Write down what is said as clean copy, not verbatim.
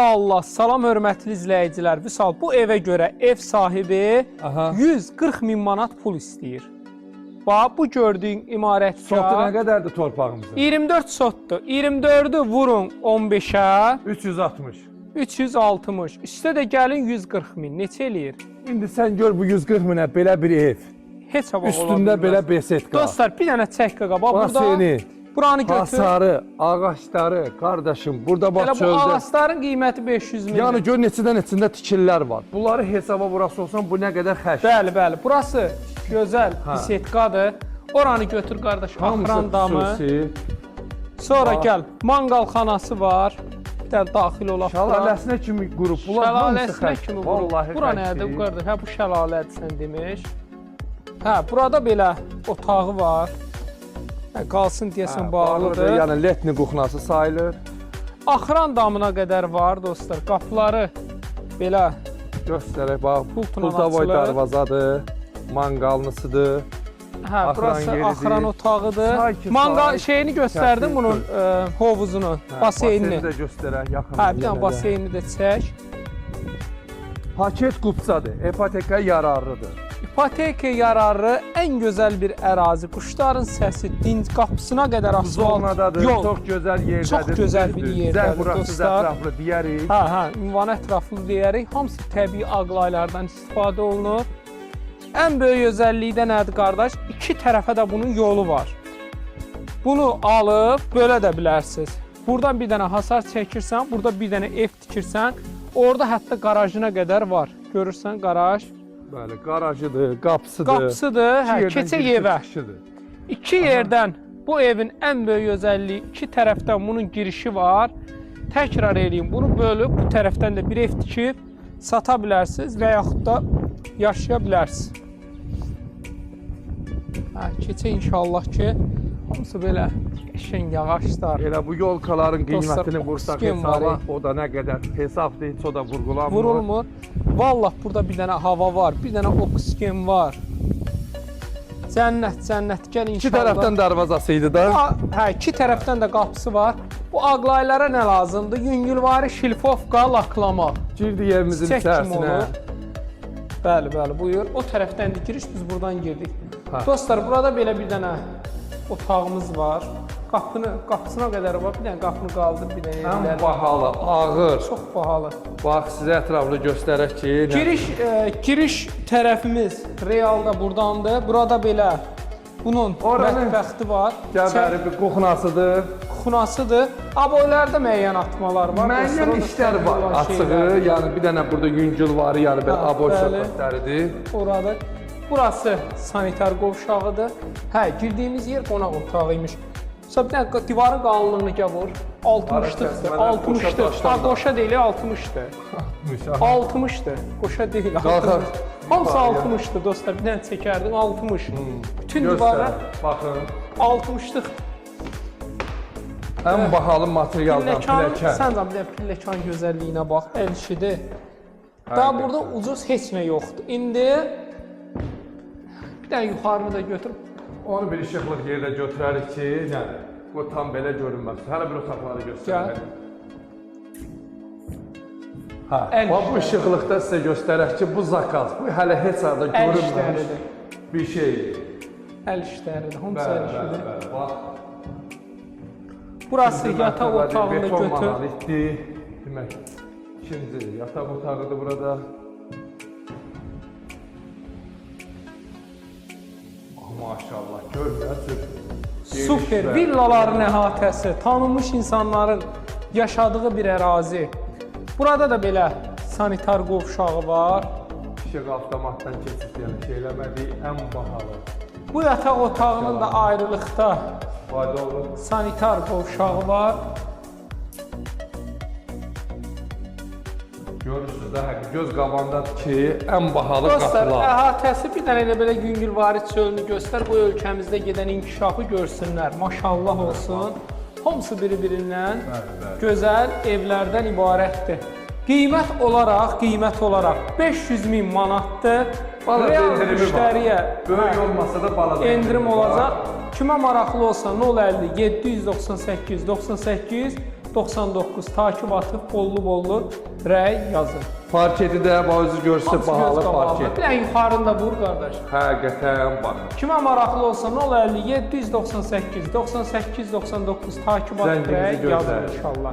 Allah, salam hörmətli izləyicilər. Vüsal, bu evə görə ev sahibi 140 min manat pul istəyir. Bax, bu gördüyün imarətgah... Sotda nə qədərdir torpağımızın? 24 sotdur. 24'ü vurun 15'ə. 360. 360. Üstə də gəlin 140 min. Neçə eləyir? İndi sən gör bu 140 minə belə bir ev. Heç hava Üstündə belə besetka. Dostlar, bir dənə çək qaqa. Bax, burada... Seni. Buranı götür. Hasarı, ağaçları, qardaşım, burada bax çöldə. Bu ağaçların qiyməti 500 min. Yəni gör neçədən içində tikillər var. Bunları hesaba vurası olsan bu nə qədər xərc. Bəli, bəli. Burası gözəl bisetkadır. Oranı götür qardaş, axıran damı. Sonra gəl, manqal xanası var. Bir də daxil olaq. Şəlaləsinə kimi qrup. Şəlaləsinə kimi qrup. Bura nədir bu qardaş? Hə, bu şəlalədir sən demiş. Hə, burada belə otağı var. Hə, qalsın deyəsən bağlıdır. Yəni letni kuxnası sayılır. Axıran damına qədər var dostlar. Qapıları belə göstərək. Bax, pultla pultavoy açılır. darvazadır, manqalnısıdır. Hə, burası axıran otağıdır. Manqal şeyini göstərdim bunun hovuzunu, baseynini. Baseyni də göstərək yaxın. Hə, bir dənə baseynini də çək. Paket kupsadır, ipoteka yararlıdır. İpoteka yararlı ən gözəl bir ərazi. Quşların səsi, dinc qapısına qədər asfalt yol. Çox gözəl yerdədir. Çox gözəl bir yerdədir dostlar. Ətraflı deyərik. Hə, ünvan ətraflı deyərik. Hamısı təbii ağlaylardan istifadə olunur. Ən böyük özəlliyi də nədir qardaş? İki tərəfə də bunun yolu var. Bunu alıb bölə də bilərsiniz. Buradan bir dənə hasar çəkirsən, burada bir dənə ev tikirsən, orada hətta qarajına qədər var. Görürsən qaraj. Bəli, qarajıdır, qapısıdır. Qapısıdır, hə, keçək evə. İki yerdən bu evin ən böyük özəlliyi, iki tərəfdən bunun girişi var. Təkrar edeyim, bunu bölüb bu tərəfdən də bir ev tikib sata bilərsiniz və yaxud da yaşaya bilərsiniz. Hə, keçək inşallah ki, hamısı belə qəşəng yağaçlar. Elə bu yolkaların qiymətini vursaq hesaba, o da nə qədər hesabdır, heç o da vurgulanmır. Vurulmur. Vallah burada bir dənə hava var, bir dənə oksigen var. Cənnət, cənnət, gəl inşallah. İki tərəfdən darvazası da. Hə, iki tərəfdən də qapısı var. Bu ağlaylara nə lazımdır? Yüngülvari şilfovka laklamaq. Girdi yerimizin içərisinə. Bəli, bəli, buyur. O tərəfdən də giriş, biz buradan girdik. Hə. Dostlar, burada belə bir dənə otağımız var. Qapısına qədər var. Bir dənə qapını qaldır, bir dənə yerlər. Ən bahalı, ağır. Çox bahalı. Bax, sizə ətraflı göstərək ki... Giriş tərəfimiz realda buradandır. Burada belə bunun mətbəxti var. Gəbəri bir kuxnasıdır. Kuxnasıdır. Aboylarda müəyyən atmalar var. Müəyyən işlər var, açığı. Yəni bir dənə burada yüngül var, yəni belə aboy söhbətləridir. Oradır. Burası sanitar qovşağıdır. Hə, girdiyimiz yer qonaq otağıymış. Sonra bir dənə divarın qalınlığını gəvur. 60'dır. 60'dır. Ha, qoşa deyil, 60'dır. 60'dır. Qoşa deyil, 60'dır. Hamısı 60'dır dostlar. Bir dənə çəkərdim, 60. Bütün divara 60'dır. Ən bahalı materialdan pilləkən. Sən də bir dənə pilləkən gözəlliyinə bax, əl işidir. Daha burada ucuz heç nə yoxdur. İndi bir dənə yuxarını da götürüb. Onu bir işıqlıq yerdə götürərik ki, bu tam belə görünməz. Hələ bir otaqları göstərək. Bu işıqlıqda sizə göstərək ki, bu zakaz, bu hələ heç arada görünməmiş bir şeydir. Əl işləridir, hamısı əl işidir. Burası yataq otağını götür. Beton monolitdir. Demək, ikinci yataq otağıdır burada. Maşallah, görmüyorsunuz. Super, villaların əhatəsi, tanınmış insanların yaşadığı bir ərazi. Burada da belə sanitar qovşağı var. İşıq avtomatdan keçib, yəni şeyləmədiyi ən bahalı. Bu yataq otağının da ayrılıqda sanitar qovşağı var. Görürsünüz də, göz qabandadır ki, ən bahalı qapılar. Dostlar, əhatəsi bir dənə elə belə yüngülvari çölünü göstər, bu ölkəmizdə gedən inkişafı görsünlər. Maşallah olsun. Hamısı biri-birindən gözəl evlərdən ibarətdir. Qiymət olaraq 500 min manatdır. Real müştəriyə böyük olmasa da balada endirim olacaq. Kimə maraqlı olsa 050 798 98 99 takib atıb bollu rəy yazın. Parketi də özü görsün, bahalı parket. Bir yuxarında vur qardaş. Həqiqətən bax. Kimə maraqlı olsa 050 798 98 99 takib atıb rəy yazın inşallah.